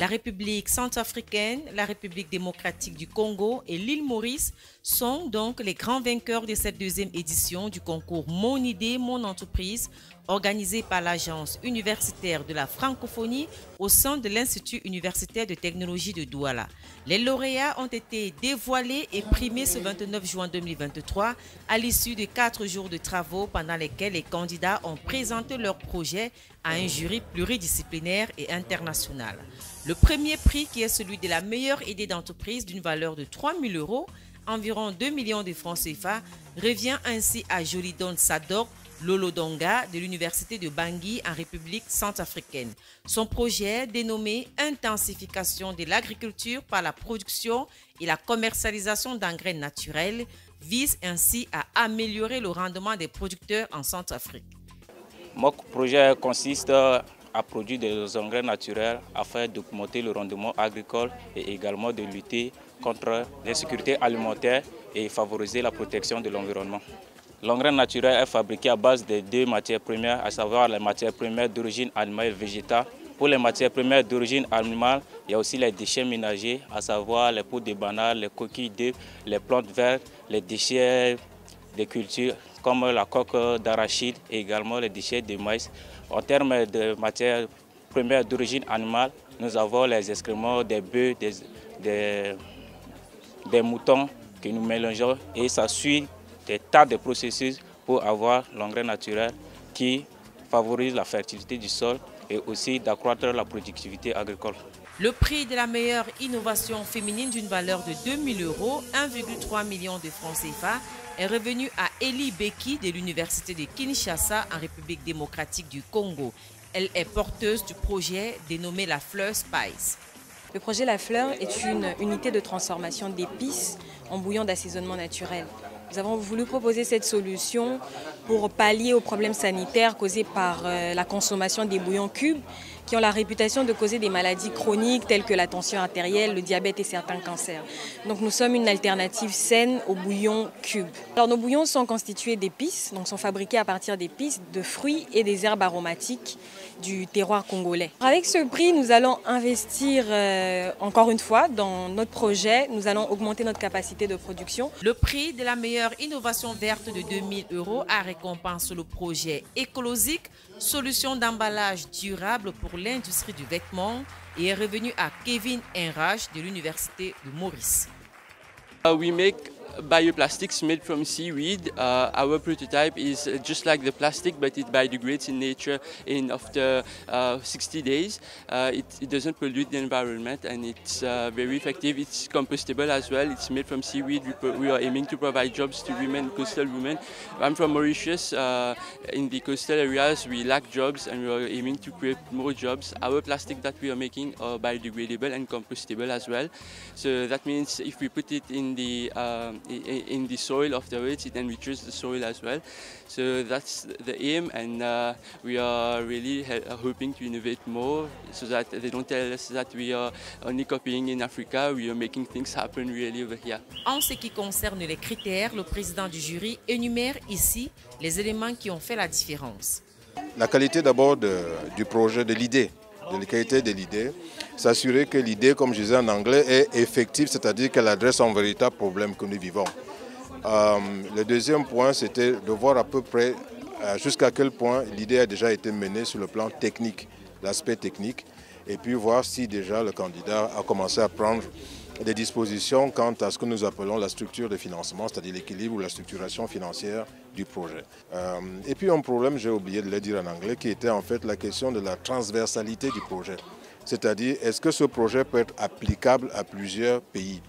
La République centrafricaine, la République démocratique du Congo et l'île Maurice sont donc les grands vainqueurs de cette deuxième édition du concours Mon idée, mon entreprise, organisé par l'Agence universitaire de la francophonie au sein de l'Institut universitaire de technologie de Douala. Les lauréats ont été dévoilés et primés ce 29 juin 2023 à l'issue de 4 jours de travaux pendant lesquels les candidats ont présenté leur projet à un jury pluridisciplinaire et international. Le premier prix, qui est celui de la meilleure idée d'entreprise d'une valeur de 3 000 €, environ 2 millions de francs CFA, revient ainsi à Jolidon Sadok Lolodonga de l'Université de Bangui en République centrafricaine. Son projet, dénommé Intensification de l'agriculture par la production et la commercialisation d'engrais naturels, vise ainsi à améliorer le rendement des producteurs en Centrafrique. Mon projet consiste à produire des engrais naturels afin d'augmenter le rendement agricole et également de lutter contre l'insécurité alimentaire et favoriser la protection de l'environnement. L'engrais naturel est fabriqué à base de 2 matières premières, à savoir les matières premières d'origine animale et végétale. Pour les matières premières d'origine animale, il y a aussi les déchets ménagers, à savoir les peaux de banane, les coquilles d'œufs, les plantes vertes, les déchets des cultures comme la coque d'arachide et également les déchets de maïs. En termes de matières premières d'origine animale, nous avons les excréments des bœufs, des moutons que nous mélangeons et ça suit des tas de processus pour avoir l'engrais naturel qui favorise la fertilité du sol et aussi d'accroître la productivité agricole. Le prix de la meilleure innovation féminine d'une valeur de 2 000 €, 1,3 million de francs CFA, est revenu à Eli Beki de l'Université de Kinshasa en République démocratique du Congo. Elle est porteuse du projet dénommé La Fleur Spice. Le projet La Fleur est une unité de transformation d'épices en bouillon d'assaisonnement naturel. Nous avons voulu proposer cette solution pour pallier aux problèmes sanitaires causés par la consommation des bouillons cubes qui ont la réputation de causer des maladies chroniques telles que la tension artérielle, le diabète et certains cancers. Donc nous sommes une alternative saine aux bouillons cubes. Alors nos bouillons sont constitués d'épices, donc sont fabriqués à partir d'épices, de fruits et des herbes aromatiques du terroir congolais. Avec ce prix, nous allons investir encore une fois dans notre projet. Nous allons augmenter notre capacité de production. Le prix de la meilleure innovation verte de 2 000 € a récompensé le projet écologique, solution d'emballage durable pour l'industrie du vêtement, et est revenu à Kevin Enrage de l'Université de Maurice. We make bioplastics made from seaweed. Our prototype is just like the plastic, but it biodegrades in nature in after 60 days. It doesn't pollute the environment and it's very effective. It's compostable as well. It's made from seaweed. We are aiming to provide jobs to women, coastal women. I'm from Mauritius. In the coastal areas, we lack jobs and we are aiming to create more jobs. Our plastic that we are making are biodegradable and compostable as well. So that means if we put it in the soil afterwards, it enriches the soil as well. So that's the aim, and we are really hoping to innovate more so that they don't tell us that we are only copying in Africa. We are making things happen really over here. En ce qui concerne les critères, le président du jury énumère ici les éléments qui ont fait la différence. La qualité d'abord du projet, de l'idée. De la qualité de l'idée, s'assurer que l'idée, comme je disais en anglais, est effective, c'est-à-dire qu'elle adresse un véritable problème que nous vivons. Le deuxième point, c'était de voir à peu près jusqu'à quel point l'idée a déjà été menée sur le plan technique, l'aspect technique, et puis voir si déjà le candidat a commencé à prendre des dispositions quant à ce que nous appelons la structure de financement, c'est-à-dire l'équilibre ou la structuration financière du projet. Et puis un problème, j'ai oublié de le dire en anglais, qui était en fait la question de la transversalité du projet. C'est-à-dire, est-ce que ce projet peut être applicable à plusieurs pays?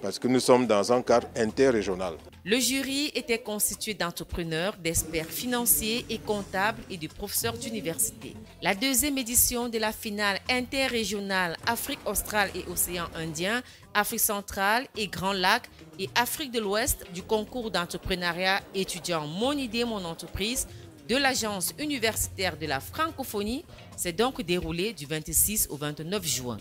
Parce que nous sommes dans un cadre interrégional. Le jury était constitué d'entrepreneurs, d'experts financiers et comptables et de professeurs d'université. La deuxième édition de la finale interrégionale Afrique australe et océan Indien, Afrique centrale et Grand Lac et Afrique de l'Ouest du concours d'entrepreneuriat étudiant Mon idée, mon entreprise de l'Agence universitaire de la francophonie s'est donc déroulée du 26 au 29 juin.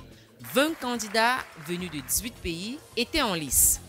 20 candidats venus de 18 pays étaient en lice.